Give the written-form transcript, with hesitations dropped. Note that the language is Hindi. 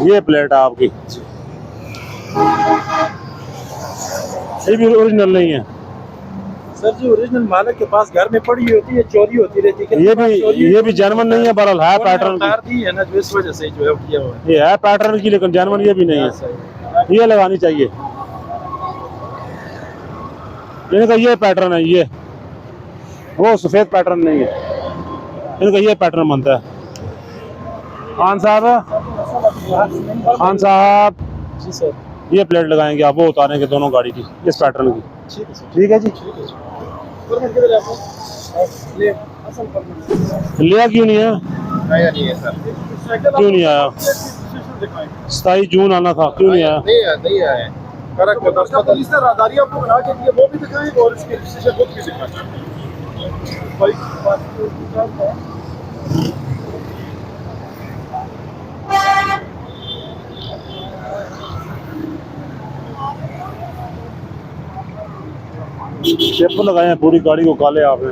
ये प्लेट है आपकी, ये भी ओरिजिनल नहीं है सर जी। ओरिजिनल मालिक के पास घर में पड़ी होती है, चोरी होती रहती है। ये भी जेन्युइन नहीं है, बहरहाल है पैटर्न की। दी है ना, जो इस वजह से जो है किया हुआ है। ये है पैटर्न की, लेकिन जेन्युइन ये भी नहीं है। ये लगानी चाहिए इनका, ये पैटर्न है, ये वो सफेद पैटर्न नहीं है इनका, ये पैटर्न बनता है। खान साहब जी सर। ये प्लेट लगाएंगे आप, वो उतारेंगे दोनों गाड़ी की इस पैटर्न की। ठीक है जी। लिया क्यों नहीं है? नया नहीं है सर। क्यों नहीं आया? 27 जून आना था, क्यों नहीं आया? नहीं आया। फर्क पुलिस ने राहदारी आपको बना के दिए, वो भी दिखाएं और इसके शीशे खुद भी दिखाएं। पेपर लगाए हैं पूरी गाड़ी को काले आपने।